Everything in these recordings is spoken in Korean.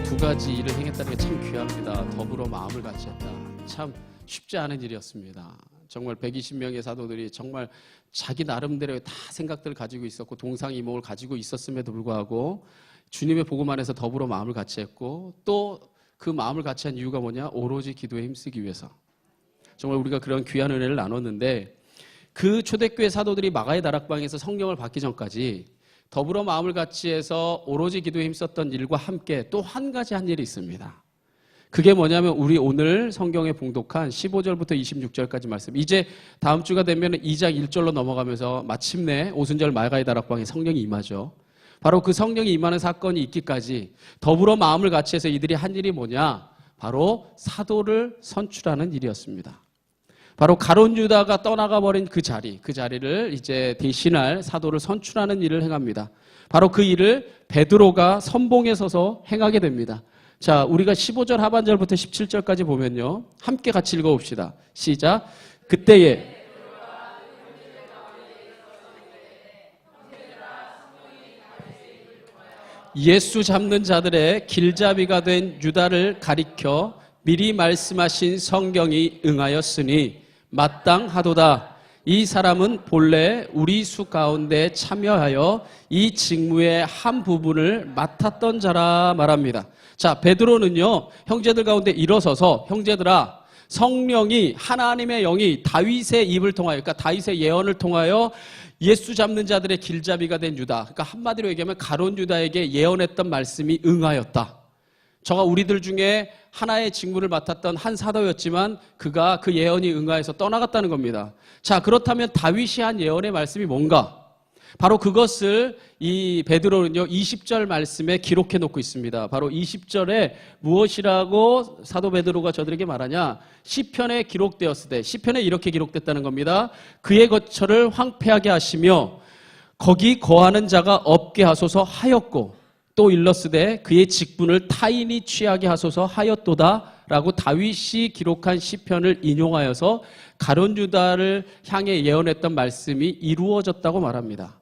두 가지 일을 행했다는 게 참 귀합니다. 더불어 마음을 같이 했다. 참 쉽지 않은 일이었습니다. 정말 120명의 사도들이 정말 자기 나름대로의 다 생각들을 가지고 있었고 동상이몽을 가지고 있었음에도 불구하고 주님의 복음 안에서 더불어 마음을 같이 했고 또 그 마음을 같이 한 이유가 뭐냐? 오로지 기도에 힘쓰기 위해서. 정말 우리가 그런 귀한 은혜를 나눴는데 그 초대교회 사도들이 마가의 다락방에서 성령을 받기 전까지 더불어 마음을 같이 해서 오로지 기도에 힘썼던 일과 함께 또 한 가지 한 일이 있습니다. 그게 뭐냐면 우리 오늘 성경에 봉독한 15절부터 26절까지 말씀. 이제 다음 주가 되면 2장 1절로 넘어가면서 마침내 오순절 마가의 다락방에 성령이 임하죠. 바로 그 성령이 임하는 사건이 있기까지 더불어 마음을 같이 해서 이들이 한 일이 뭐냐? 바로 사도를 선출하는 일이었습니다. 바로 가룟 유다가 떠나가 버린 그 자리를 이제 대신할 사도를 선출하는 일을 행합니다. 바로 그 일을 베드로가 선봉에 서서 행하게 됩니다. 자, 우리가 15절 하반절부터 17절까지 보면요. 함께 같이 읽어봅시다. 시작. 그때에 예수 잡는 자들의 길잡이가 된 유다를 가리켜 미리 말씀하신 성경이 응하였으니 마땅하도다. 이 사람은 본래 우리 수 가운데 참여하여 이 직무의 한 부분을 맡았던 자라 말합니다. 자, 베드로는요, 형제들 가운데 일어서서 형제들아, 성령이 하나님의 영이 다윗의 입을 통하여, 그러니까 다윗의 예언을 통하여 예수 잡는 자들의 길잡이가 된 유다, 그러니까 한마디로 얘기하면 가룟 유다에게 예언했던 말씀이 응하였다. 저가 우리들 중에 하나의 직무를 맡았던 한 사도였지만 그가 그 예언이 응하여서 떠나갔다는 겁니다. 자, 그렇다면 다윗이 한 예언의 말씀이 뭔가? 바로 그것을 이 베드로는요 20절 말씀에 기록해 놓고 있습니다. 바로 20절에 무엇이라고 사도 베드로가 저들에게 말하냐? 시편에 기록되었을 때, 시편에 이렇게 기록됐다는 겁니다. 그의 거처를 황폐하게 하시며 거기 거하는 자가 없게 하소서 하였고 또 일렀으되 그의 직분을 타인이 취하게 하소서 하였도다 라고 다윗이 기록한 시편을 인용하여서 가룟 유다를 향해 예언했던 말씀이 이루어졌다고 말합니다.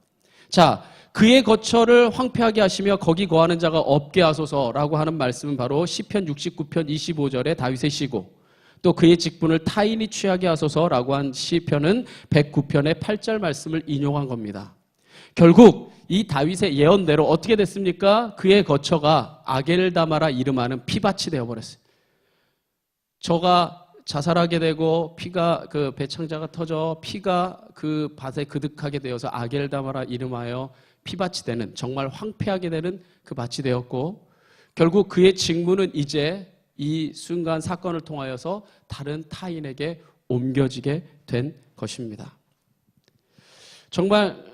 자, 그의 거처를 황폐하게 하시며 거기 거하는 자가 없게 하소서라고 하는 말씀은 바로 시편 69편 25절의 다윗의 시고 또 그의 직분을 타인이 취하게 하소서라고 한 시편은 109편의 8절 말씀을 인용한 겁니다. 결국 이 다윗의 예언대로 어떻게 됐습니까? 그의 거처가 아겔다마라 이름하는 피밭이 되어버렸어요. 저가 자살하게 되고 피가 그 배창자가 터져 피가 그 밭에 그득하게 되어서 아겔다마라 이름하여 피밭이 되는 정말 황폐하게 되는 그 밭이 되었고 결국 그의 직무는 이제 이 순간 사건을 통하여서 다른 타인에게 옮겨지게 된 것입니다. 정말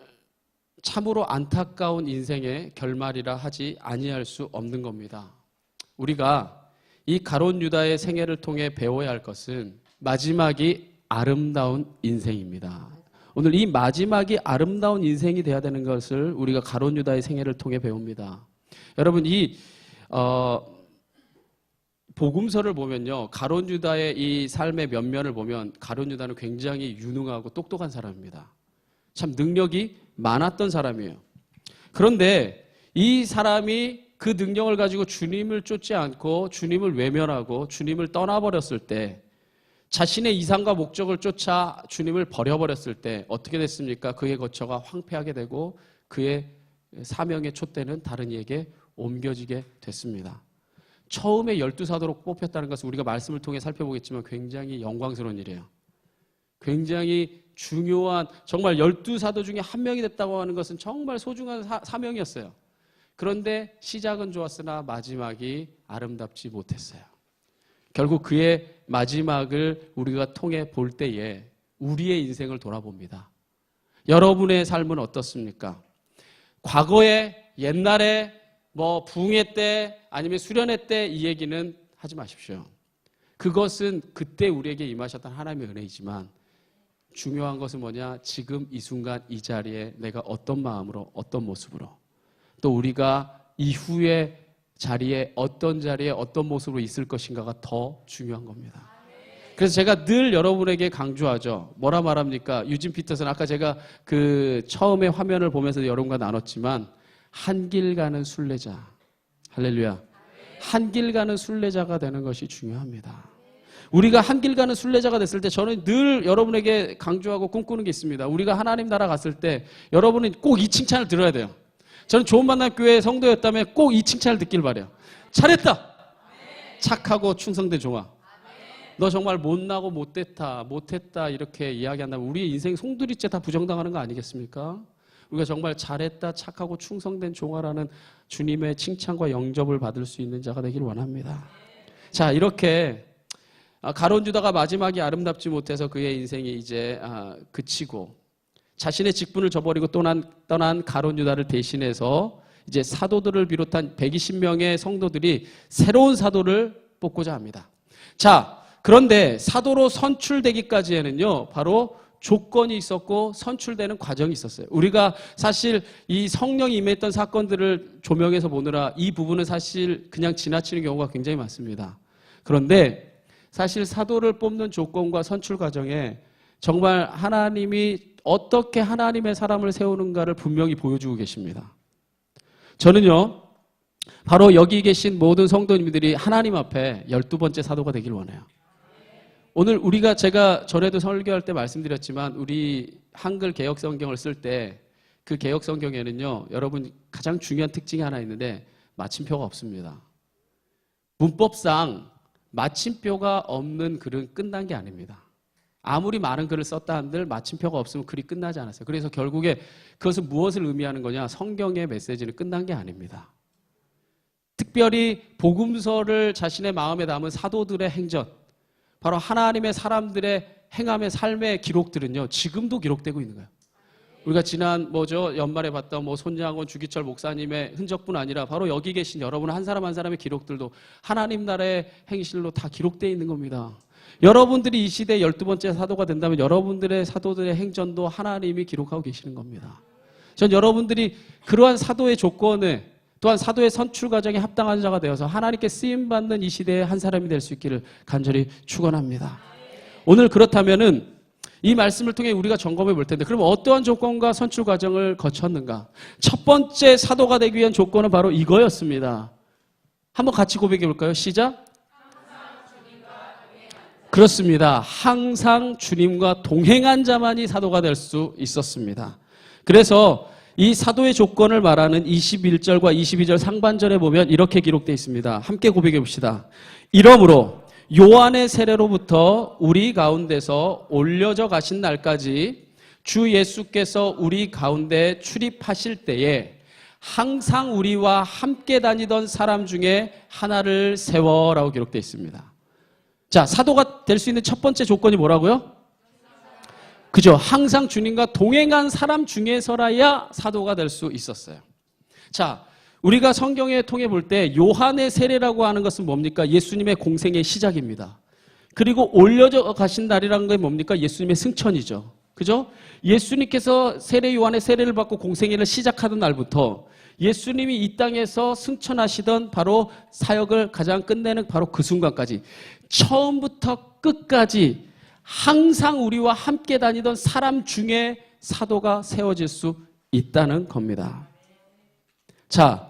참으로 안타까운 인생의 결말이라 하지 아니할 수 없는 겁니다. 우리가 이 가룟 유다의 생애를 통해 배워야 할 것은 마지막이 아름다운 인생입니다. 오늘 이 마지막이 아름다운 인생이 돼야 되는 것을 우리가 가룟 유다의 생애를 통해 배웁니다. 여러분 이 복음서를 보면요, 가룟 유다의 이 삶의 면면을 보면 가룟 유다는 굉장히 유능하고 똑똑한 사람입니다. 참 능력이 많았던 사람이에요. 그런데 이 사람이 그 능력을 가지고 주님을 쫓지 않고 주님을 외면하고 주님을 떠나버렸을 때 자신의 이상과 목적을 쫓아 주님을 버려버렸을 때 어떻게 됐습니까? 그의 거처가 황폐하게 되고 그의 사명의 촛대는 다른 이에게 옮겨지게 됐습니다. 처음에 12사도로 뽑혔다는 것은 우리가 말씀을 통해 살펴보겠지만 굉장히 영광스러운 일이에요. 굉장히 중요한 정말 12사도 중에 한 명이 됐다고 하는 것은 정말 소중한 사명이었어요. 그런데 시작은 좋았으나 마지막이 아름답지 못했어요. 결국 그의 마지막을 우리가 통해 볼 때에 우리의 인생을 돌아봅니다. 여러분의 삶은 어떻습니까? 과거에 옛날에 뭐 부흥회 때 아니면 수련회 때 이 얘기는 하지 마십시오. 그것은 그때 우리에게 임하셨던 하나님의 은혜이지만 중요한 것은 뭐냐? 지금 이 순간 이 자리에 내가 어떤 마음으로 어떤 모습으로 또 우리가 이후의 자리에 어떤 모습으로 있을 것인가가 더 중요한 겁니다. 그래서 제가 늘 여러분에게 강조하죠. 뭐라 말합니까? 유진 피터슨 아까 제가 그 처음에 화면을 보면서 여러분과 나눴지만 한 길 가는 순례자. 할렐루야. 한 길 가는 순례자가 되는 것이 중요합니다. 우리가 한 길 가는 순례자가 됐을 때 저는 늘 여러분에게 강조하고 꿈꾸는 게 있습니다. 우리가 하나님 나라 갔을 때 여러분은 꼭 이 칭찬을 들어야 돼요. 저는 좋은 만남 교회 성도였다면 꼭 이 칭찬을 듣길 바라요. 잘했다. 착하고 충성된 종아. 너 정말 못나고 못했다 이렇게 이야기한다면 우리의 인생 송두리째 다 부정당하는 거 아니겠습니까? 우리가 정말 잘했다, 착하고 충성된 종아라는 주님의 칭찬과 영접을 받을 수 있는 자가 되길 원합니다. 자, 이렇게 가룟 유다가 마지막이 아름답지 못해서 그의 인생이 이제 그치고 자신의 직분을 저버리고 떠난 가룟 유다를 대신해서 이제 사도들을 비롯한 120명의 성도들이 새로운 사도를 뽑고자 합니다. 자, 그런데 사도로 선출되기까지에는요, 바로 조건이 있었고 선출되는 과정이 있었어요. 우리가 사실 이 성령이 임했던 사건들을 조명해서 보느라 이 부분은 사실 그냥 지나치는 경우가 굉장히 많습니다. 그런데 사실 사도를 뽑는 조건과 선출 과정에 정말 하나님이 어떻게 하나님의 사람을 세우는가를 분명히 보여주고 계십니다. 저는요, 바로 여기 계신 모든 성도님들이 하나님 앞에 12번째 사도가 되길 원해요. 오늘 제가 전에도 설교할 때 말씀드렸지만 우리 한글 개역 성경을 쓸 때 그 개역 성경에는요, 여러분 가장 중요한 특징이 하나 있는데 마침표가 없습니다. 문법상 마침표가 없는 글은 끝난 게 아닙니다. 아무리 많은 글을 썼다 한들 마침표가 없으면 글이 끝나지 않았어요. 그래서 결국에 그것은 무엇을 의미하는 거냐? 성경의 메시지는 끝난 게 아닙니다. 특별히 복음서를 자신의 마음에 담은 사도들의 행전, 바로 하나님의 사람들의 행함의 삶의 기록들은요, 지금도 기록되고 있는 거예요. 우리가 지난 연말에 봤던 손양원 주기철 목사님의 흔적뿐 아니라 바로 여기 계신 여러분 한 사람 한 사람의 기록들도 하나님 나라의 행실로 다 기록되어 있는 겁니다. 여러분들이 이 시대에 12번째 사도가 된다면 여러분들의 사도들의 행전도 하나님이 기록하고 계시는 겁니다. 전 여러분들이 그러한 사도의 조건에 또한 사도의 선출 과정에 합당한 자가 되어서 하나님께 쓰임받는 이 시대의 한 사람이 될 수 있기를 간절히 축원합니다. 오늘 그렇다면은 이 말씀을 통해 우리가 점검해 볼 텐데, 그럼 어떠한 조건과 선출 과정을 거쳤는가? 첫 번째 사도가 되기 위한 조건은 바로 이거였습니다. 한번 같이 고백해 볼까요? 시작. 그렇습니다. 항상 주님과 동행한 자만이 사도가 될 수 있었습니다. 그래서 이 사도의 조건을 말하는 21절과 22절 상반절에 보면 이렇게 기록되어 있습니다. 함께 고백해 봅시다. 이러므로 요한의 세례로부터 우리 가운데서 올려져 가신 날까지 주 예수께서 우리 가운데 출입하실 때에 항상 우리와 함께 다니던 사람 중에 하나를 세워라고 기록되어 있습니다. 자, 사도가 될 수 있는 첫 번째 조건이 뭐라고요? 그죠? 항상 주님과 동행한 사람 중에서라야 사도가 될 수 있었어요. 자, 우리가 성경에 통해 볼 때 요한의 세례라고 하는 것은 뭡니까? 예수님의 공생의 시작입니다. 그리고 올려져 가신 날이라는 게 뭡니까? 예수님의 승천이죠. 그죠? 예수님께서 세례 요한의 세례를 받고 공생애를 시작하던 날부터 예수님이 이 땅에서 승천하시던 바로 사역을 가장 끝내는 바로 그 순간까지 처음부터 끝까지 항상 우리와 함께 다니던 사람 중에 사도가 세워질 수 있다는 겁니다. 자,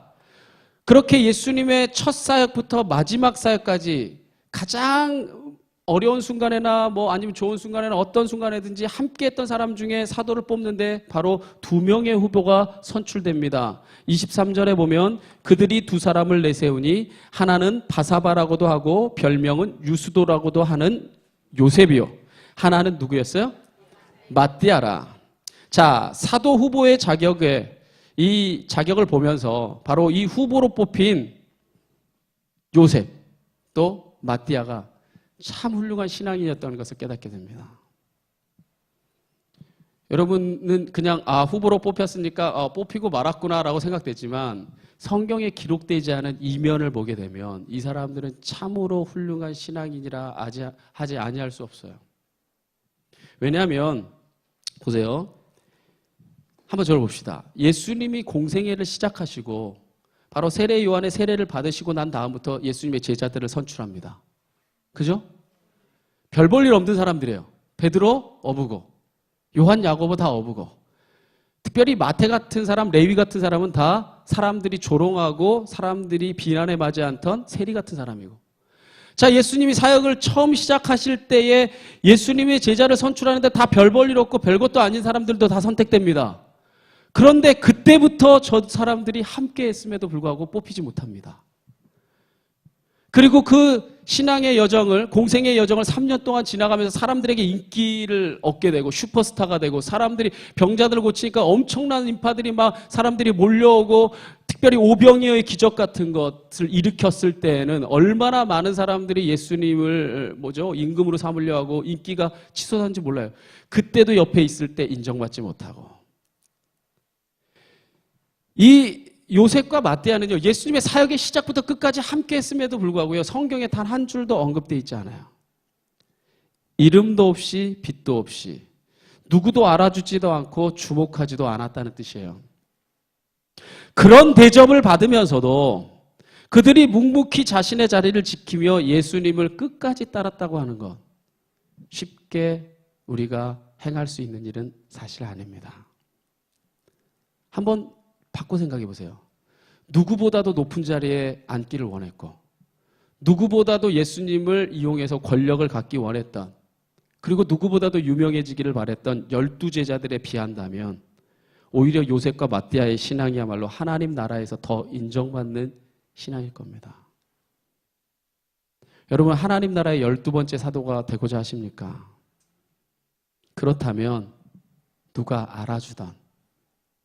그렇게 예수님의 첫 사역부터 마지막 사역까지 가장 어려운 순간에나 아니면 좋은 순간에나 어떤 순간에든지 함께 했던 사람 중에 사도를 뽑는데 바로 2명의 후보가 선출됩니다. 23절에 보면 그들이 두 사람을 내세우니 하나는 바사바라고도 하고 별명은 유수도라고도 하는 요셉이요. 하나는 누구였어요? 마띠아라. 자, 사도 후보의 이 자격을 보면서 바로 이 후보로 뽑힌 요셉 또 마띠아가 참 훌륭한 신앙인이었다는 것을 깨닫게 됩니다. 여러분은 그냥 후보로 뽑혔으니까 뽑히고 말았구나라고 생각되지만 성경에 기록되지 않은 이면을 보게 되면 이 사람들은 참으로 훌륭한 신앙인이라 하지 아니할 수 없어요. 왜냐하면 보세요. 한번 저를 봅시다. 예수님이 공생애를 시작하시고 바로 세례 요한의 세례를 받으시고 난 다음부터 예수님의 제자들을 선출합니다. 그죠? 별 볼 일 없는 사람들이에요. 베드로 어부고 요한 야고보 다 어부고 특별히 마태 같은 사람, 레위 같은 사람은 다 사람들이 조롱하고 사람들이 비난에 맞지 않던 세리 같은 사람이고. 자, 예수님이 사역을 처음 시작하실 때에 예수님의 제자를 선출하는데 다 별 볼 일 없고 별것도 아닌 사람들도 다 선택됩니다. 그런데 그때부터 저 사람들이 함께 했음에도 불구하고 뽑히지 못합니다. 그리고 그 신앙의 여정을, 공생의 여정을 3년 동안 지나가면서 사람들에게 인기를 얻게 되고 슈퍼스타가 되고, 사람들이 병자들을 고치니까 엄청난 인파들이 막 사람들이 몰려오고, 특별히 오병이어의 기적 같은 것을 일으켰을 때에는 얼마나 많은 사람들이 예수님을 임금으로 삼으려 하고 인기가 치솟았는지 몰라요. 그때도 옆에 있을 때 인정받지 못하고. 이 요셉과 마태아는요, 예수님의 사역의 시작부터 끝까지 함께 했음에도 불구하고요, 성경에 단 한 줄도 언급되어 있지 않아요. 이름도 없이 빛도 없이 누구도 알아주지도 않고 주목하지도 않았다는 뜻이에요. 그런 대접을 받으면서도 그들이 묵묵히 자신의 자리를 지키며 예수님을 끝까지 따랐다고 하는 것, 쉽게 우리가 행할 수 있는 일은 사실 아닙니다. 한번 바꿔 생각해 보세요. 누구보다도 높은 자리에 앉기를 원했고, 누구보다도 예수님을 이용해서 권력을 갖기 원했던, 그리고 누구보다도 유명해지기를 바랬던 12제자들에 비한다면 오히려 요셉과 마띠아의 신앙이야말로 하나님 나라에서 더 인정받는 신앙일 겁니다. 여러분, 하나님 나라의 12번째 사도가 되고자 하십니까? 그렇다면 누가 알아주던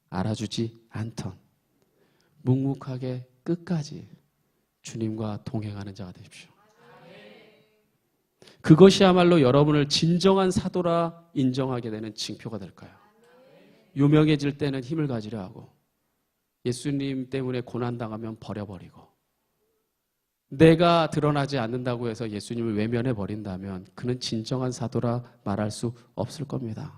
알아주지 않던 묵묵하게 끝까지 주님과 동행하는 자가 되십시오. 그것이야말로 여러분을 진정한 사도라 인정하게 되는 징표가 될 거예요. 유명해질 때는 힘을 가지려 하고, 예수님 때문에 고난당하면 버려버리고, 내가 드러나지 않는다고 해서 예수님을 외면해 버린다면 그는 진정한 사도라 말할 수 없을 겁니다.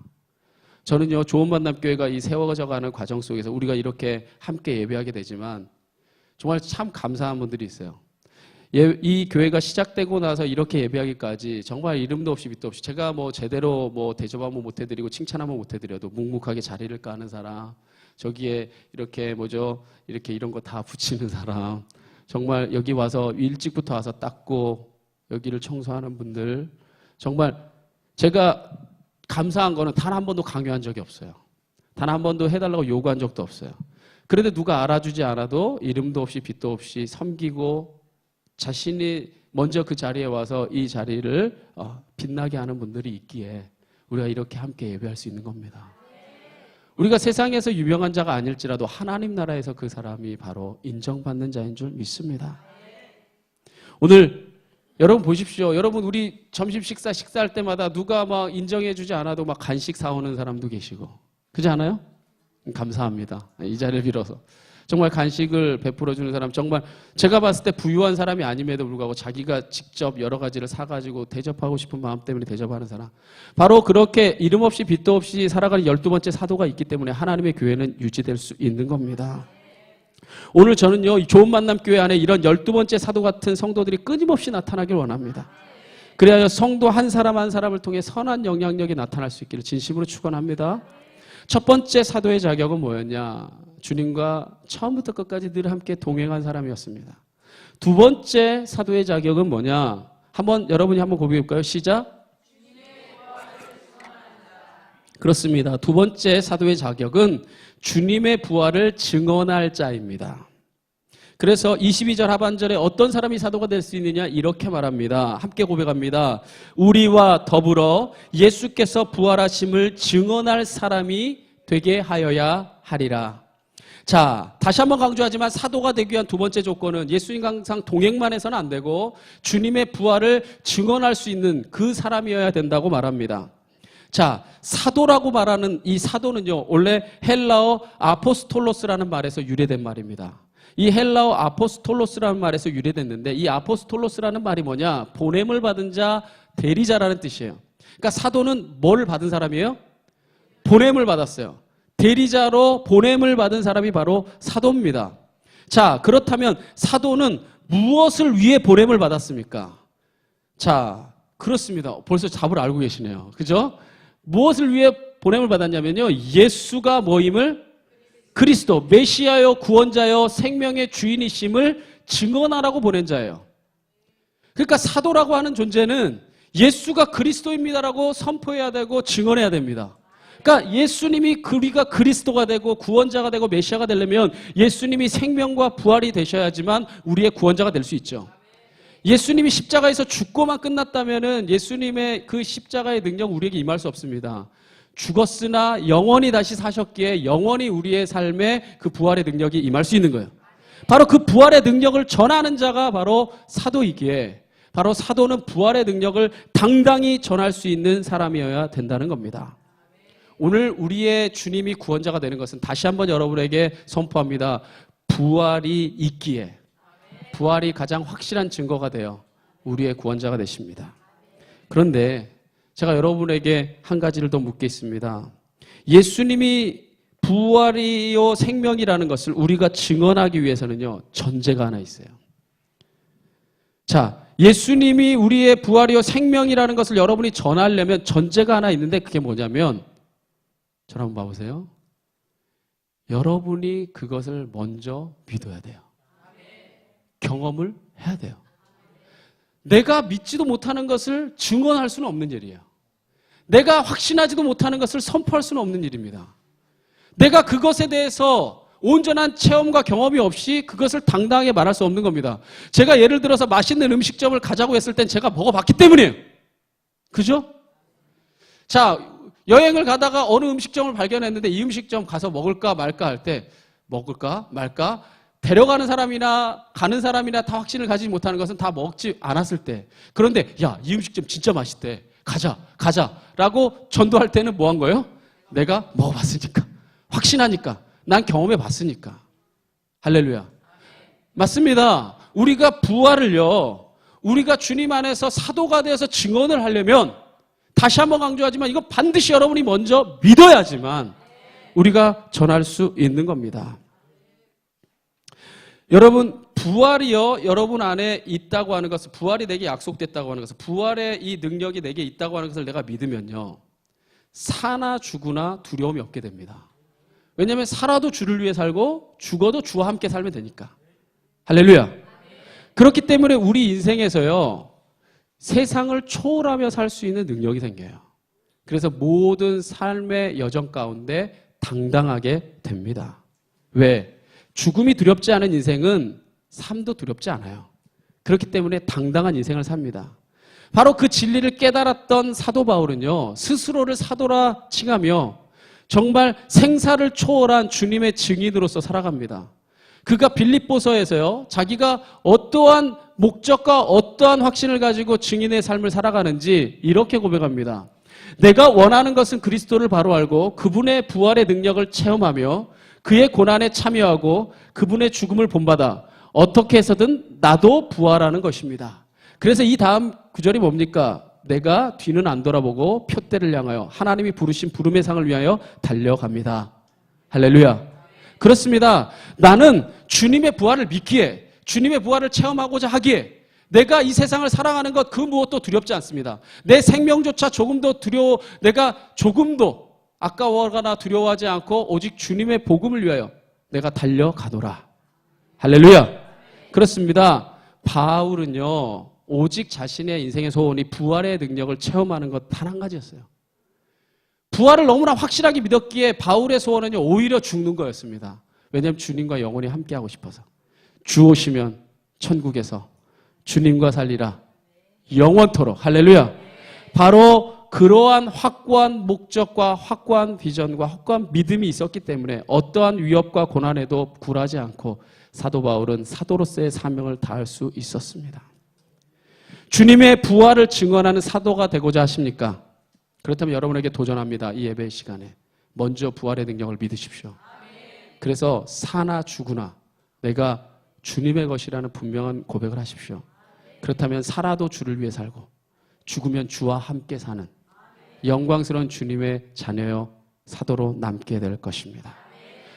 저는요, 좋은 만남 교회가 이 세워져가는 과정 속에서 우리가 이렇게 함께 예배하게 되지만 정말 참 감사한 분들이 있어요. 이 교회가 시작되고 나서 이렇게 예배하기까지 정말 이름도 없이 빛도 없이, 제가 제대로 대접 한번 못 해드리고 칭찬 한번 못 해드려도 묵묵하게 자리를 까는 사람, 저기에 이렇게 이렇게 이런 거 다 붙이는 사람, 정말 여기 와서 일찍부터 와서 닦고 여기를 청소하는 분들, 정말 제가 감사한 거는 단 한 번도 강요한 적이 없어요. 단 한 번도 해달라고 요구한 적도 없어요. 그런데 누가 알아주지 않아도 이름도 없이 빛도 없이 섬기고 자신이 먼저 그 자리에 와서 이 자리를 빛나게 하는 분들이 있기에 우리가 이렇게 함께 예배할 수 있는 겁니다. 우리가 세상에서 유명한 자가 아닐지라도 하나님 나라에서 그 사람이 바로 인정받는 자인 줄 믿습니다. 오늘 여러분 보십시오. 여러분, 우리 점심 식사할 때마다 누가 막 인정해주지 않아도 막 간식 사오는 사람도 계시고, 그렇지 않아요? 감사합니다. 이 자리를 빌어서 정말 간식을 베풀어주는 사람, 정말 제가 봤을 때 부유한 사람이 아님에도 불구하고 자기가 직접 여러 가지를 사가지고 대접하고 싶은 마음 때문에 대접하는 사람, 바로 그렇게 이름 없이 빛도 없이 살아가는 12번째 사도가 있기 때문에 하나님의 교회는 유지될 수 있는 겁니다. 오늘 저는요, 좋은 만남 교회 안에 이런 12번째 사도 같은 성도들이 끊임없이 나타나길 원합니다. 그래야 성도 한 사람 한 사람을 통해 선한 영향력이 나타날 수 있기를 진심으로 축원합니다. 첫 번째 사도의 자격은 뭐였냐? 주님과 처음부터 끝까지 늘 함께 동행한 사람이었습니다. 두 번째 사도의 자격은 뭐냐? 여러분이 한번 고백해 볼까요? 시작. 그렇습니다. 두 번째 사도의 자격은 주님의 부활을 증언할 자입니다. 그래서 22절 하반절에 어떤 사람이 사도가 될 수 있느냐 이렇게 말합니다. 함께 고백합니다. 우리와 더불어 예수께서 부활하심을 증언할 사람이 되게 하여야 하리라. 자, 다시 한번 강조하지만 사도가 되기 위한 두 번째 조건은 예수님과 항상 동행만 해서는 안 되고 주님의 부활을 증언할 수 있는 그 사람이어야 된다고 말합니다. 자, 사도라고 말하는 이 사도는요, 원래 헬라어 아포스톨로스라는 말에서 유래된 말입니다. 이 헬라어 아포스톨로스라는 말에서 유래됐는데, 이 아포스톨로스라는 말이 뭐냐? 보냄을 받은 자, 대리자라는 뜻이에요. 그러니까 사도는 뭘 받은 사람이에요? 보냄을 받았어요. 대리자로 보냄을 받은 사람이 바로 사도입니다. 자, 그렇다면 사도는 무엇을 위해 보냄을 받았습니까? 자, 그렇습니다. 벌써 답을 알고 계시네요. 그죠? 무엇을 위해 보냄을 받았냐면요. 예수가 뭐임을 그리스도, 메시아여 구원자여 생명의 주인이심을 증언하라고 보낸 자예요. 그러니까 사도라고 하는 존재는 예수가 그리스도입니다라고 선포해야 되고 증언해야 됩니다. 그러니까 예수님이 우리가 그리스도가 되고 구원자가 되고 메시아가 되려면 예수님이 생명과 부활이 되셔야지만 우리의 구원자가 될 수 있죠. 예수님이 십자가에서 죽고만 끝났다면은 예수님의 그 십자가의 능력 우리에게 임할 수 없습니다. 죽었으나 영원히 다시 사셨기에 영원히 우리의 삶에 그 부활의 능력이 임할 수 있는 거예요. 바로 그 부활의 능력을 전하는 자가 바로 사도이기에 바로 사도는 부활의 능력을 당당히 전할 수 있는 사람이어야 된다는 겁니다. 오늘 우리의 주님이 구원자가 되는 것은 다시 한번 여러분에게 선포합니다. 부활이 있기에 부활이 가장 확실한 증거가 되어 우리의 구원자가 되십니다. 그런데 제가 여러분에게 한 가지를 더 묻겠습니다. 예수님이 부활이요 생명이라는 것을 우리가 증언하기 위해서는요, 전제가 하나 있어요. 자, 예수님이 우리의 부활이요 생명이라는 것을 여러분이 전하려면 전제가 하나 있는데 그게 뭐냐면 저를 한번 봐보세요. 여러분이 그것을 먼저 믿어야 돼요. 경험을 해야 돼요. 내가 믿지도 못하는 것을 증언할 수는 없는 일이에요. 내가 확신하지도 못하는 것을 선포할 수는 없는 일입니다. 내가 그것에 대해서 온전한 체험과 경험이 없이 그것을 당당하게 말할 수 없는 겁니다. 제가 예를 들어서 맛있는 음식점을 가자고 했을 땐 제가 먹어봤기 때문이에요. 그죠? 자, 여행을 가다가 어느 음식점을 발견했는데 이 음식점 가서 먹을까 말까 할 때 먹을까 말까 데려가는 사람이나 가는 사람이나 다 확신을 가지지 못하는 것은 다 먹지 않았을 때, 그런데 야, 이 음식점 진짜 맛있대, 가자 라고 전도할 때는 뭐 한 거예요? 내가 먹어봤으니까, 확신하니까, 난 경험해봤으니까. 할렐루야. 맞습니다. 우리가 부활을요, 우리가 주님 안에서 사도가 되어서 증언을 하려면 다시 한번 강조하지만 이거 반드시 여러분이 먼저 믿어야지만 우리가 전할 수 있는 겁니다. 여러분, 부활이요, 여러분 안에 있다고 하는 것은, 부활이 내게 약속됐다고 하는 것은, 부활의 이 능력이 내게 있다고 하는 것을 내가 믿으면요, 사나 죽으나 두려움이 없게 됩니다. 왜냐하면 살아도 주를 위해 살고 죽어도 주와 함께 살면 되니까. 할렐루야. 그렇기 때문에 우리 인생에서요, 세상을 초월하며 살 수 있는 능력이 생겨요. 그래서 모든 삶의 여정 가운데 당당하게 됩니다. 왜? 죽음이 두렵지 않은 인생은 삶도 두렵지 않아요. 그렇기 때문에 당당한 인생을 삽니다. 바로 그 진리를 깨달았던 사도 바울은요, 스스로를 사도라 칭하며 정말 생사를 초월한 주님의 증인으로서 살아갑니다. 그가 빌립보서에서요, 자기가 어떠한 목적과 어떠한 확신을 가지고 증인의 삶을 살아가는지 이렇게 고백합니다. 내가 원하는 것은 그리스도를 바로 알고 그분의 부활의 능력을 체험하며 그의 고난에 참여하고 그분의 죽음을 본받아 어떻게 해서든 나도 부활하는 것입니다. 그래서 이 다음 구절이 뭡니까? 내가 뒤는 안 돌아보고 표대를 향하여 하나님이 부르신 부름의 상을 위하여 달려갑니다. 할렐루야. 그렇습니다. 나는 주님의 부활을 믿기에, 주님의 부활을 체험하고자 하기에 내가 이 세상을 살아가는 것 그 무엇도 두렵지 않습니다. 내 생명조차 조금도 내가 조금도 아까워하거나 두려워하지 않고 오직 주님의 복음을 위하여 내가 달려가노라. 할렐루야. 그렇습니다. 바울은요, 오직 자신의 인생의 소원이 부활의 능력을 체험하는 것 단 한 가지였어요. 부활을 너무나 확실하게 믿었기에 바울의 소원은요, 오히려 죽는 거였습니다. 왜냐하면 주님과 영원히 함께하고 싶어서. 주 오시면 천국에서 주님과 살리라 영원토록. 할렐루야. 바로 그러한 확고한 목적과 확고한 비전과 확고한 믿음이 있었기 때문에 어떠한 위협과 고난에도 굴하지 않고 사도 바울은 사도로서의 사명을 다할 수 있었습니다. 주님의 부활을 증언하는 사도가 되고자 하십니까? 그렇다면 여러분에게 도전합니다. 이 예배 시간에 먼저 부활의 능력을 믿으십시오. 그래서 사나 죽으나 내가 주님의 것이라는 분명한 고백을 하십시오. 그렇다면 살아도 주를 위해 살고 죽으면 주와 함께 사는 영광스러운 주님의 자녀여 사도로 남게 될 것입니다.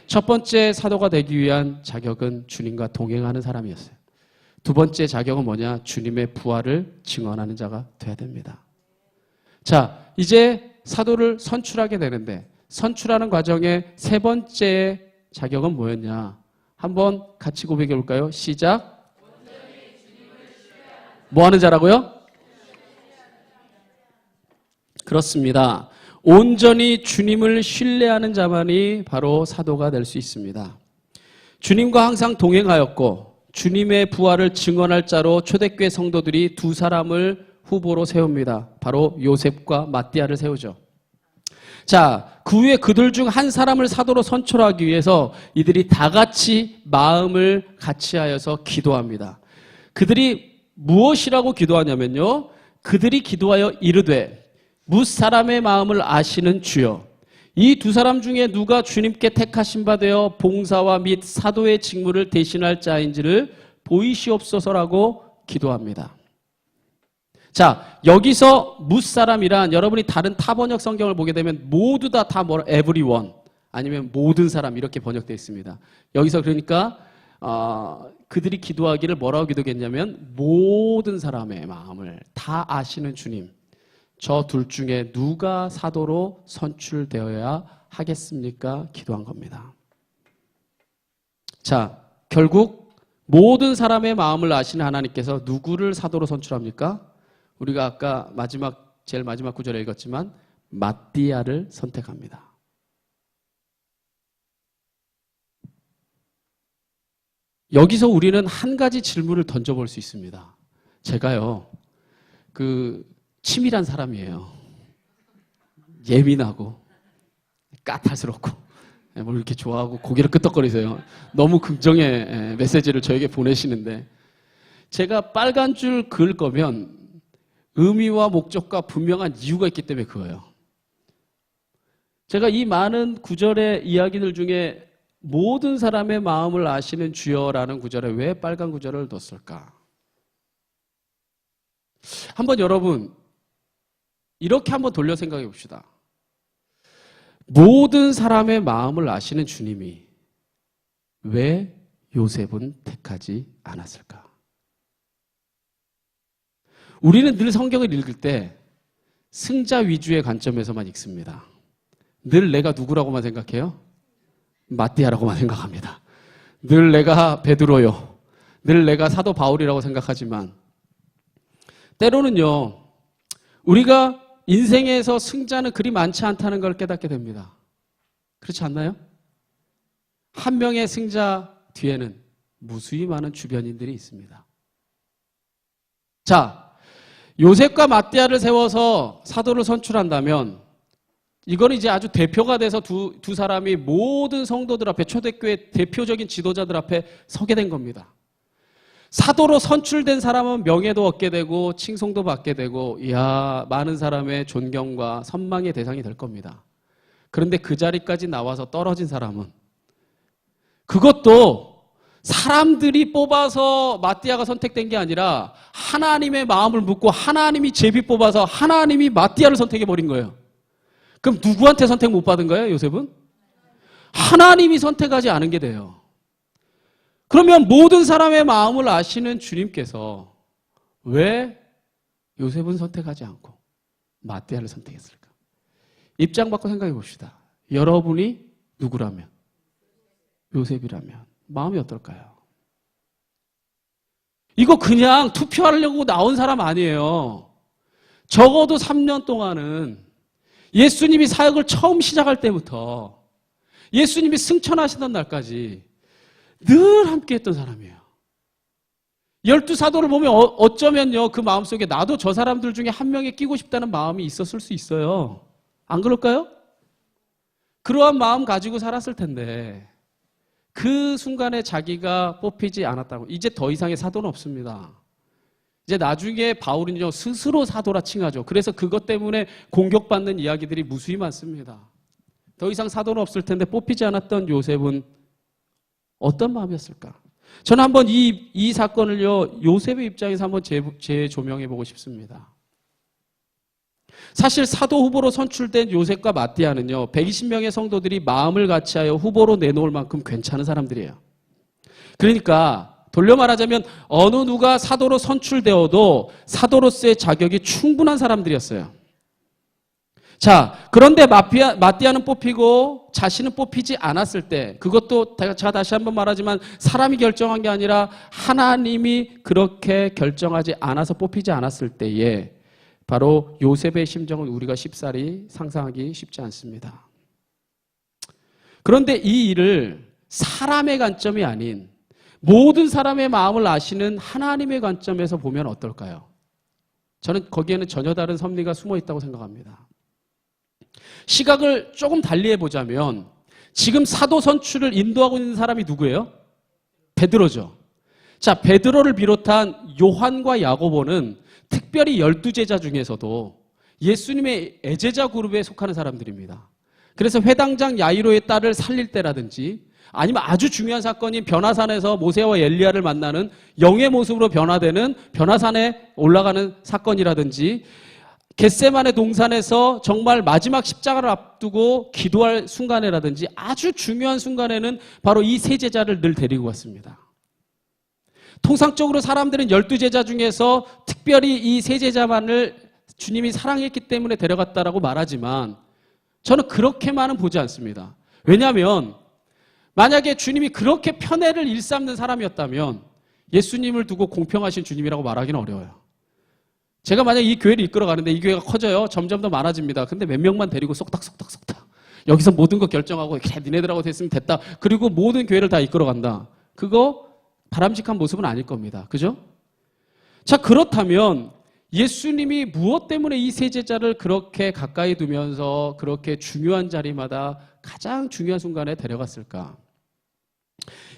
첫 번째 사도가 되기 위한 자격은 주님과 동행하는 사람이었어요. 두 번째 자격은 뭐냐? 주님의 부활을 증언하는 자가 돼야 됩니다. 자, 이제 사도를 선출하게 되는데 선출하는 과정의 세 번째 자격은 뭐였냐? 한번 같이 고백해 볼까요? 시작. 뭐 하는 자라고요? 그렇습니다. 온전히 주님을 신뢰하는 자만이 바로 사도가 될 수 있습니다. 주님과 항상 동행하였고 주님의 부활을 증언할 자로 초대교회 성도들이 두 사람을 후보로 세웁니다. 바로 요셉과 마띠아를 세우죠. 자, 그 후에 그들 중 한 사람을 사도로 선출하기 위해서 이들이 다 같이 마음을 같이하여서 기도합니다. 그들이 무엇이라고 기도하냐면요, 그들이 기도하여 이르되 무사람의 마음을 아시는 주여, 이 두 사람 중에 누가 주님께 택하신 바 되어 봉사와 및 사도의 직무를 대신할 자인지를 보이시옵소서라고 기도합니다. 자, 여기서 무사람이란 여러분이 다른 타 번역 성경을 보게 되면 모두 다 뭐라 everyone 아니면 모든 사람 이렇게 번역되어 있습니다. 여기서 그러니까 그들이 기도하기를 뭐라고 기도했냐면 모든 사람의 마음을 다 아시는 주님, 저 둘 중에 누가 사도로 선출되어야 하겠습니까? 기도한 겁니다. 자, 결국 모든 사람의 마음을 아시는 하나님께서 누구를 사도로 선출합니까? 우리가 아까 제일 마지막 구절에 읽었지만 마띠아를 선택합니다. 여기서 우리는 한 가지 질문을 던져볼 수 있습니다. 제가요, 치밀한 사람이에요. 예민하고 까탈스럽고 뭘 이렇게 좋아하고 고개를 끄덕거리세요. 너무 긍정의 메시지를 저에게 보내시는데, 제가 빨간 줄 그을 거면 의미와 목적과 분명한 이유가 있기 때문에 그거예요. 제가 이 많은 구절의 이야기들 중에 모든 사람의 마음을 아시는 주여라는 구절에 왜 빨간 구절을 넣었을까? 한번 여러분 이렇게 한번 돌려 생각해 봅시다. 모든 사람의 마음을 아시는 주님이 왜 요셉은 택하지 않았을까? 우리는 늘 성경을 읽을 때 승자 위주의 관점에서만 읽습니다. 늘 내가 누구라고만 생각해요? 마띠아라고만 생각합니다. 늘 내가 베드로요, 늘 내가 사도 바울이라고 생각하지만 때로는요, 우리가 인생에서 승자는 그리 많지 않다는 걸 깨닫게 됩니다. 그렇지 않나요? 한 명의 승자 뒤에는 무수히 많은 주변인들이 있습니다. 자, 요셉과 마띠아를 세워서 사도를 선출한다면 이건 이제 아주 대표가 돼서 두 사람이 모든 성도들 앞에, 초대교회 대표적인 지도자들 앞에 서게 된 겁니다. 사도로 선출된 사람은 명예도 얻게 되고 칭송도 받게 되고 많은 사람의 존경과 선망의 대상이 될 겁니다. 그런데 그 자리까지 나와서 떨어진 사람은, 그것도 사람들이 뽑아서 마띠아가 선택된 게 아니라 하나님의 마음을 묻고 하나님이 제비 뽑아서 하나님이 마띠아를 선택해버린 거예요. 그럼 누구한테 선택 못 받은 거예요, 요셉은? 하나님이 선택하지 않은 게 돼요. 그러면 모든 사람의 마음을 아시는 주님께서 왜 요셉은 선택하지 않고 마띠아를 선택했을까? 입장 바꿔 생각해 봅시다. 여러분이 누구라면, 요셉이라면 마음이 어떨까요? 이거 그냥 투표하려고 나온 사람 아니에요. 적어도 3년 동안은 예수님이 사역을 처음 시작할 때부터 예수님이 승천하시던 날까지 늘 함께 했던 사람이에요. 12사도를 보면 어쩌면요, 그 마음속에 나도 저 사람들 중에 한 명에 끼고 싶다는 마음이 있었을 수 있어요. 안 그럴까요? 그러한 마음 가지고 살았을 텐데 그 순간에 자기가 뽑히지 않았다고, 이제 더 이상의 사도는 없습니다. 이제 나중에 바울은요, 스스로 사도라 칭하죠. 그래서 그것 때문에 공격받는 이야기들이 무수히 많습니다. 더 이상 사도는 없을 텐데 뽑히지 않았던 요셉은 어떤 마음이었을까? 저는 한번 이 사건을요, 요셉의 입장에서 한번 재조명해 보고 싶습니다. 사실 사도 후보로 선출된 요셉과 마띠아는요, 120명의 성도들이 마음을 같이하여 후보로 내놓을 만큼 괜찮은 사람들이에요. 그러니까 돌려 말하자면 어느 누가 사도로 선출되어도 사도로서의 자격이 충분한 사람들이었어요. 자, 그런데 마띠아는 뽑히고 자신은 뽑히지 않았을 때, 그것도 제가 다시 한번 말하지만 사람이 결정한 게 아니라 하나님이 그렇게 결정하지 않아서 뽑히지 않았을 때에 바로 요셉의 심정은 우리가 쉽사리 상상하기 쉽지 않습니다. 그런데 이 일을 사람의 관점이 아닌 모든 사람의 마음을 아시는 하나님의 관점에서 보면 어떨까요? 저는 거기에는 전혀 다른 섭리가 숨어 있다고 생각합니다. 시각을 조금 달리 해보자면 지금 사도 선출을 인도하고 있는 사람이 누구예요? 베드로죠. 자, 베드로를 비롯한 요한과 야고보는 특별히 12제자 중에서도 예수님의 애제자 그룹에 속하는 사람들입니다. 그래서 회당장 야이로의 딸을 살릴 때라든지 아니면 아주 중요한 사건인 변화산에서 모세와 엘리야를 만나는 영의 모습으로 변화되는 변화산에 올라가는 사건이라든지 겟세마네 동산에서 정말 마지막 십자가를 앞두고 기도할 순간에라든지 아주 중요한 순간에는 바로 이 세 제자를 늘 데리고 갔습니다. 통상적으로 사람들은 12제자 중에서 특별히 이 세 제자만을 주님이 사랑했기 때문에 데려갔다라고 말하지만 저는 그렇게만은 보지 않습니다. 왜냐하면 만약에 주님이 그렇게 편애를 일삼는 사람이었다면 예수님을 두고 공평하신 주님이라고 말하기는 어려워요. 제가 만약 이 교회를 이끌어 가는데 이 교회가 커져요. 점점 더 많아집니다. 근데 몇 명만 데리고 쏙닥 여기서 모든 거 결정하고 그래 니네들하고 됐으면 됐다. 그리고 모든 교회를 다 이끌어 간다. 그거 바람직한 모습은 아닐 겁니다. 그죠? 자, 그렇다면 예수님이 무엇 때문에 이 세 제자를 그렇게 가까이 두면서 그렇게 중요한 자리마다 가장 중요한 순간에 데려갔을까?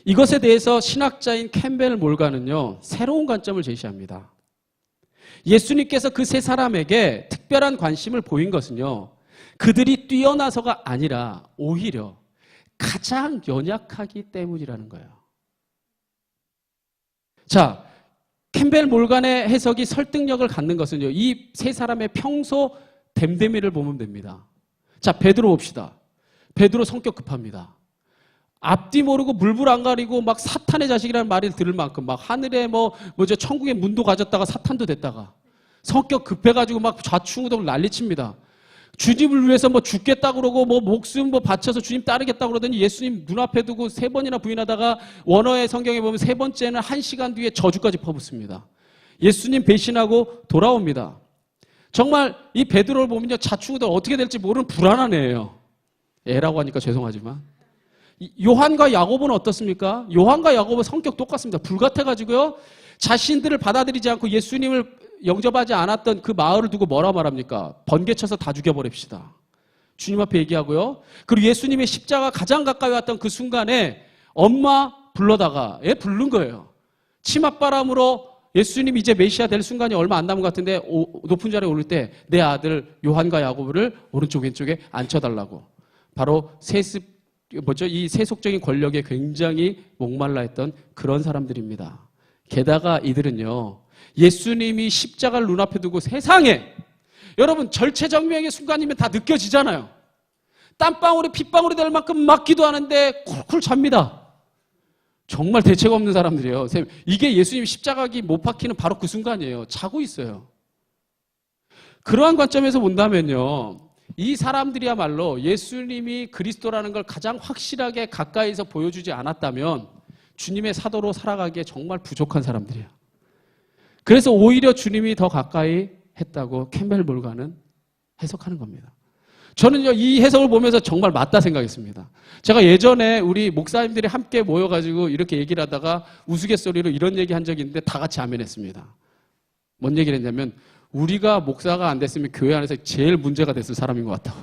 이것에 대해서 신학자인 캠벨 몰가는요, 새로운 관점을 제시합니다. 예수님께서 그 세 사람에게 특별한 관심을 보인 것은요, 그들이 뛰어나서가 아니라 오히려 가장 연약하기 때문이라는 거예요. 자, 캠벨 몰간의 해석이 설득력을 갖는 것은요, 이 세 사람의 평소 됨됨이를 보면 됩니다. 자, 베드로 봅시다. 베드로 성격 급합니다. 앞뒤 모르고 물불 안 가리고 막 사탄의 자식이라는 말을 들을 만큼 막 하늘에 뭐죠 천국의 문도 가졌다가 사탄도 됐다가 성격 급해가지고 막 좌충우돌 난리칩니다. 주님을 위해서 뭐 죽겠다 그러고 뭐 목숨 뭐 바쳐서 주님 따르겠다 그러더니 예수님 눈앞에 두고 3번이나 부인하다가 원어의 성경에 보면 3번째는 1시간 뒤에 저주까지 퍼붓습니다. 예수님 배신하고 돌아옵니다. 정말 이 베드로를 보면요, 좌충우돌 어떻게 될지 모르는 불안한 애예요. 애라고 하니까 죄송하지만. 요한과 야고보는 어떻습니까? 요한과 야고보 성격 똑같습니다. 불같아가지고요, 자신들을 받아들이지 않고 예수님을 영접하지 않았던 그 마을을 두고 뭐라 말합니까? 번개쳐서 다 죽여버립시다. 주님 앞에 얘기하고요. 그리고 예수님의 십자가 가장 가까이 왔던 그 순간에 엄마 불러다가 애 부른 거예요. 치맛바람으로 예수님 이제 메시아 될 순간이 얼마 안 남은 것 같은데 높은 자리에 오를 때 내 아들 요한과 야고보를 오른쪽 왼쪽에 앉혀달라고. 바로 이 세속적인 권력에 굉장히 목말라 했던 그런 사람들입니다. 게다가 이들은요, 예수님이 십자가를 눈앞에 두고 세상에, 여러분 절체절명의 순간이면 다 느껴지잖아요. 땀방울이 핏방울이 될 만큼 막 기도하는데 쿨쿨 잡니다. 정말 대책 없는 사람들이에요. 이게 예수님 십자가기 못 박히는 바로 그 순간이에요. 자고 있어요. 그러한 관점에서 본다면요, 이 사람들이야말로 예수님이 그리스도라는 걸 가장 확실하게 가까이서 보여주지 않았다면 주님의 사도로 살아가기에 정말 부족한 사람들이에요. 그래서 오히려 주님이 더 가까이 했다고 캠벨 몰가는 해석하는 겁니다. 저는요, 이 해석을 보면서 정말 맞다 생각했습니다. 제가 예전에 우리 목사님들이 함께 모여가지고 이렇게 얘기를 하다가 우스갯소리로 이런 얘기 한 적이 있는데 다 같이 아멘했습니다. 뭔 얘기를 했냐면, 우리가 목사가 안 됐으면 교회 안에서 제일 문제가 됐을 사람인 것 같다고.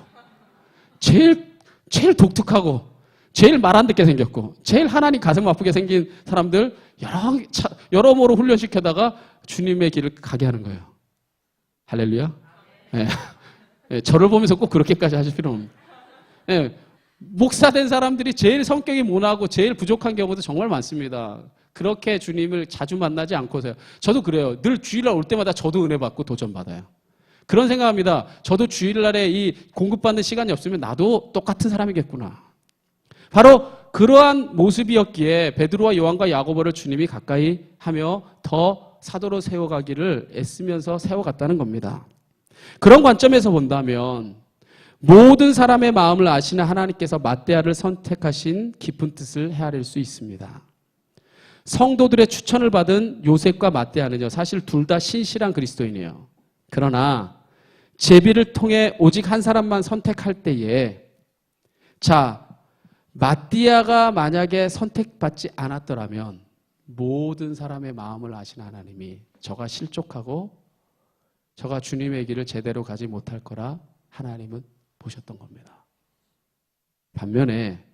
제일 독특하고 제일 말 안 듣게 생겼고 제일 하나님 가슴 아프게 생긴 사람들 여러모로 훈련시켜다가 주님의 길을 가게 하는 거예요. 할렐루야. 네. 네, 저를 보면서 꼭 그렇게까지 하실 필요는 없습니다. 네, 목사 된 사람들이 제일 성격이 모나고 제일 부족한 경우도 정말 많습니다. 그렇게 주님을 자주 만나지 않고서요. 저도 그래요. 늘 주일날 올 때마다 저도 은혜 받고 도전 받아요. 그런 생각합니다. 저도 주일날에 이 공급받는 시간이 없으면 나도 똑같은 사람이겠구나. 바로 그러한 모습이었기에 베드로와 요한과 야고보를 주님이 가까이 하며 더 사도로 세워가기를 애쓰면서 세워갔다는 겁니다. 그런 관점에서 본다면 모든 사람의 마음을 아시는 하나님께서 맏대아를 선택하신 깊은 뜻을 헤아릴 수 있습니다. 성도들의 추천을 받은 요셉과 맏대아는요, 사실 둘 다 신실한 그리스도인이에요. 그러나 제비를 통해 오직 한 사람만 선택할 때에, 자, 맏대아가 만약에 선택받지 않았더라면 모든 사람의 마음을 아시는 하나님이 저가 실족하고 저가 주님의 길을 제대로 가지 못할 거라 하나님은 보셨던 겁니다. 반면에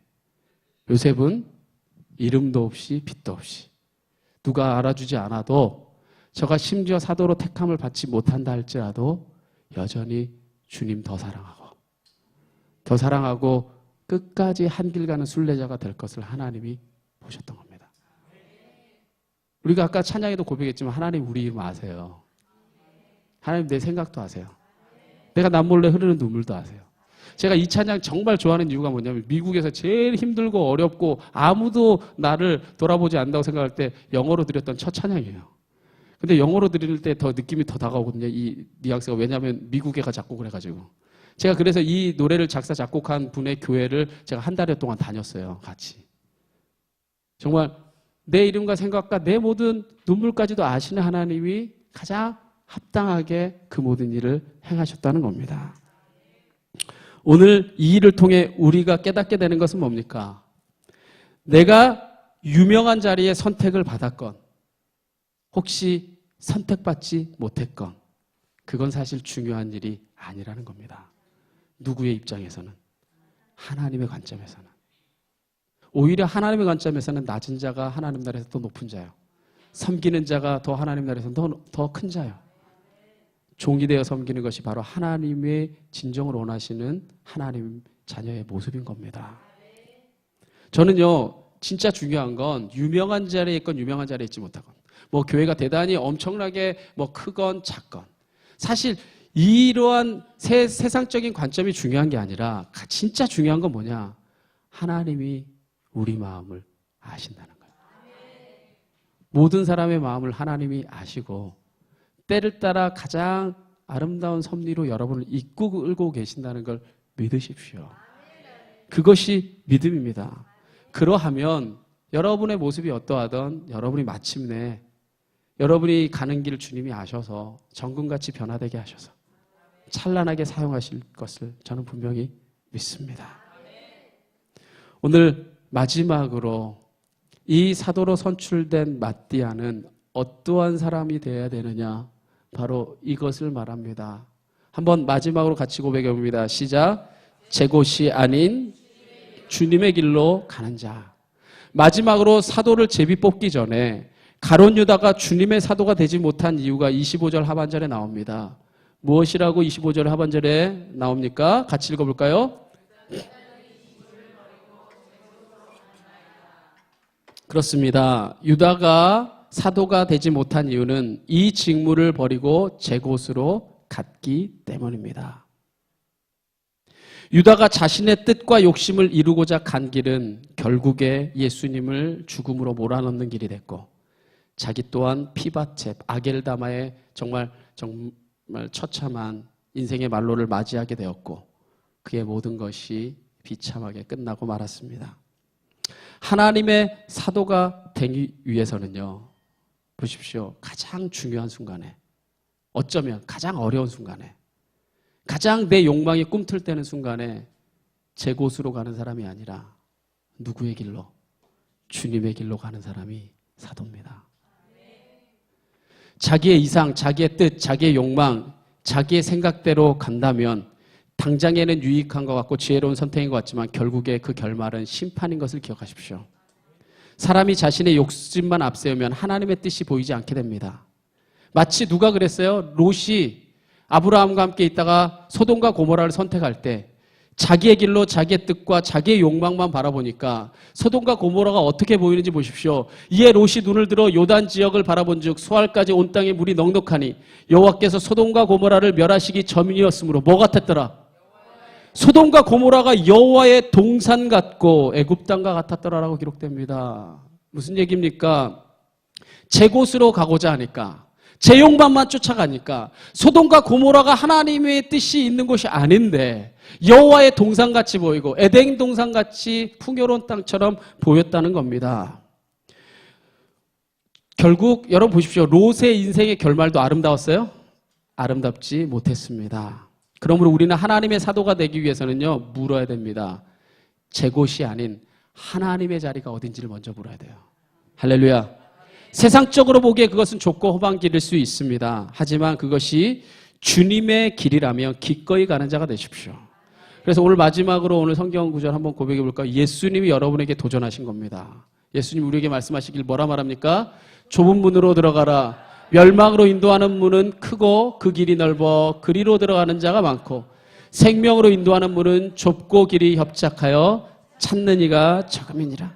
요셉은 이름도 없이 빚도 없이 누가 알아주지 않아도 저가 심지어 사도로 택함을 받지 못한다 할지라도 여전히 주님 더 사랑하고 끝까지 한 길 가는 순례자가 될 것을 하나님이 보셨던 겁니다. 우리가 아까 찬양에도 고백했지만 하나님 우리 이름 아세요. 하나님 내 생각도 아세요. 내가 남몰래 흐르는 눈물도 아세요. 제가 이 찬양 정말 좋아하는 이유가 뭐냐면 미국에서 제일 힘들고 어렵고 아무도 나를 돌아보지 않는다고 생각할 때 영어로 드렸던 첫 찬양이에요. 근데 영어로 드릴 때 더 느낌이 더 다가오거든요. 이 뉘앙스가. 왜냐하면 미국애가 작곡을 해가지고. 제가 그래서 이 노래를 작사 작곡한 분의 교회를 제가 한 달여 동안 다녔어요. 같이. 정말 내 이름과 생각과 내 모든 눈물까지도 아시는 하나님이 가장 합당하게 그 모든 일을 행하셨다는 겁니다. 오늘 이 일을 통해 우리가 깨닫게 되는 것은 뭡니까? 내가 유명한 자리에 선택을 받았건 혹시 선택받지 못했건 그건 사실 중요한 일이 아니라는 겁니다. 누구의 입장에서는? 하나님의 관점에서는. 오히려 하나님의 관점에서는 낮은 자가 하나님 나라에서 더 높은 자요. 섬기는 자가 더 하나님 나라에서 더 큰 자요. 종이 되어 섬기는 것이 바로 하나님의 진정을 원하시는 하나님 자녀의 모습인 겁니다. 저는요, 진짜 중요한 건 유명한 자리에 있건 유명한 자리에 있지 못하건, 뭐 교회가 대단히 엄청나게 뭐 크건 작건, 사실 이러한 세상적인 관점이 중요한 게 아니라 진짜 중요한 건 뭐냐? 하나님이 우리 마음을 아신다는 거예요. 모든 사람의 마음을 하나님이 아시고 때를 따라 가장 아름다운 섭리로 여러분을 이끌고 계신다는 걸 믿으십시오. 그것이 믿음입니다. 그러하면 여러분의 모습이 어떠하든 여러분이 마침내 여러분이 가는 길을 주님이 아셔서 정금같이 변화되게 하셔서 찬란하게 사용하실 것을 저는 분명히 믿습니다. 오늘 마지막으로 이 사도로 선출된 맏대아는 어떠한 사람이 되어야 되느냐? 바로 이것을 말합니다. 한번 마지막으로 같이 고백해 봅니다. 시작. 제 곳이 아닌 주님의 길로 가는 자. 마지막으로 사도를 제비 뽑기 전에 가룟 유다가 주님의 사도가 되지 못한 이유가 25절 하반절에 나옵니다. 무엇이라고 25절 하반절에 나옵니까? 같이 읽어볼까요? 그렇습니다. 유다가 사도가 되지 못한 이유는 이 직무를 버리고 제 곳으로 갔기 때문입니다. 유다가 자신의 뜻과 욕심을 이루고자 간 길은 결국에 예수님을 죽음으로 몰아넣는 길이 됐고, 자기 또한 피바체 아겔다마의 정말 처참한 인생의 말로를 맞이하게 되었고, 그의 모든 것이 비참하게 끝나고 말았습니다. 하나님의 사도가 되기 위해서는요, 보십시오. 가장 중요한 순간에, 어쩌면 가장 어려운 순간에, 가장 내 욕망이 꿈틀대는 순간에 제 곳으로 가는 사람이 아니라 누구의 길로? 주님의 길로 가는 사람이 사도입니다. 자기의 이상, 자기의 뜻, 자기의 욕망, 자기의 생각대로 간다면 당장에는 유익한 것 같고 지혜로운 선택인 것 같지만 결국에 그 결말은 심판인 것을 기억하십시오. 사람이 자신의 욕심만 앞세우면 하나님의 뜻이 보이지 않게 됩니다. 마치 누가 그랬어요? 롯이 아브라함과 함께 있다가 소돔과 고모라를 선택할 때 자기의 길로 자기의 뜻과 자기의 욕망만 바라보니까 소돔과 고모라가 어떻게 보이는지 보십시오. 이에 롯이 눈을 들어 요단 지역을 바라본즉 수알까지 온 땅에 물이 넉넉하니 여호와께서 소돔과 고모라를 멸하시기 전이었으므로 뭐 같았더라? 소돔과 고모라가 여호와의 동산 같고 애굽 땅과 같았더라라고 기록됩니다. 무슨 얘기입니까? 제 곳으로 가고자 하니까, 제 욕망만 쫓아가니까 소돔과 고모라가 하나님의 뜻이 있는 곳이 아닌데 여호와의 동산같이 보이고 에덴 동산같이 풍요로운 땅처럼 보였다는 겁니다. 결국 여러분 보십시오. 롯의 인생의 결말도 아름다웠어요? 아름답지 못했습니다. 그러므로 우리는 하나님의 사도가 되기 위해서는요, 물어야 됩니다. 제 곳이 아닌 하나님의 자리가 어딘지를 먼저 물어야 돼요. 할렐루야. 세상적으로 보기에 그것은 좁고 험한 길일 수 있습니다. 하지만 그것이 주님의 길이라면 기꺼이 가는 자가 되십시오. 그래서 오늘 마지막으로 오늘 성경 구절 한번 고백해 볼까요? 예수님이 여러분에게 도전하신 겁니다. 예수님 우리에게 말씀하시길 뭐라 말합니까? 좁은 문으로 들어가라. 멸망으로 인도하는 문은 크고 그 길이 넓어 그리로 들어가는 자가 많고 생명으로 인도하는 문은 좁고 길이 협착하여 찾는 이가 적음이니라.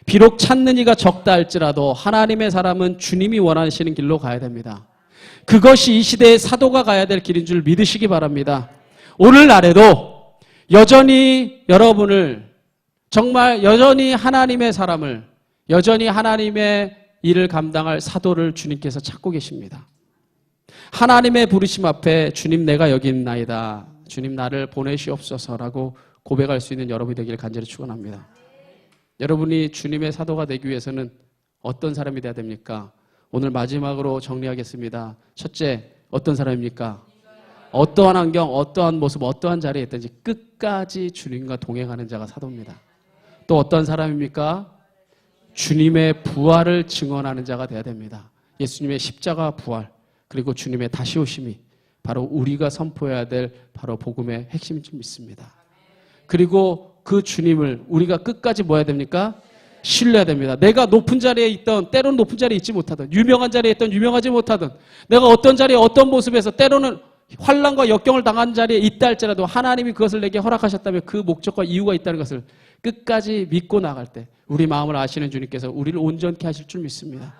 비록 찾는 이가 적다 할지라도 하나님의 사람은 주님이 원하시는 길로 가야 됩니다. 그것이 이 시대의 사도가 가야 될 길인 줄 믿으시기 바랍니다. 오늘날에도 여전히 여러분을 정말 여전히 하나님의 사람을 여전히 하나님의 일을 감당할 사도를 주님께서 찾고 계십니다. 하나님의 부르심 앞에 주님 내가 여기 있나이다. 주님 나를 보내시옵소서라고 고백할 수 있는 여러분이 되기를 간절히 축원합니다. 여러분이 주님의 사도가 되기 위해서는 어떤 사람이 돼야 됩니까? 오늘 마지막으로 정리하겠습니다. 첫째, 어떤 사람입니까? 어떠한 환경, 어떠한 모습, 어떠한 자리에 있든지 끝까지 주님과 동행하는 자가 사도입니다. 또 어떤 사람입니까? 주님의 부활을 증언하는 자가 돼야 됩니다. 예수님의 십자가 부활, 그리고 주님의 다시 오심이 바로 우리가 선포해야 될 바로 복음의 핵심인 줄 믿습니다. 그리고 그 주님을 우리가 끝까지 뭐 해야 됩니까? 신뢰해야 됩니다. 내가 높은 자리에 있던, 때로는 높은 자리에 있지 못하던, 유명한 자리에 있던, 유명하지 못하던, 내가 어떤 자리에 어떤 모습에서 때로는 환난과 역경을 당한 자리에 있다 할지라도 하나님이 그것을 내게 허락하셨다면 그 목적과 이유가 있다는 것을 끝까지 믿고 나갈 때 우리 마음을 아시는 주님께서 우리를 온전케 하실 줄 믿습니다.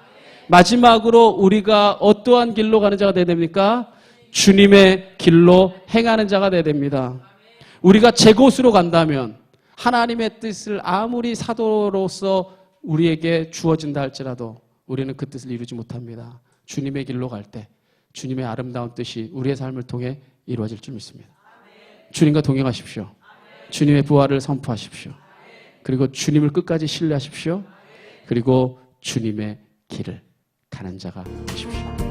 마지막으로 우리가 어떠한 길로 가는 자가 되어야 됩니까? 주님의 길로 행하는 자가 되어야 됩니다. 우리가 제 곳으로 간다면 하나님의 뜻을 아무리 사도로서 우리에게 주어진다 할지라도 우리는 그 뜻을 이루지 못합니다. 주님의 길로 갈 때 주님의 아름다운 뜻이 우리의 삶을 통해 이루어질 줄 믿습니다. 주님과 동행하십시오. 주님의 부활을 선포하십시오. 그리고 주님을 끝까지 신뢰하십시오. 그리고 주님의 길을 가는 자가 되십시오.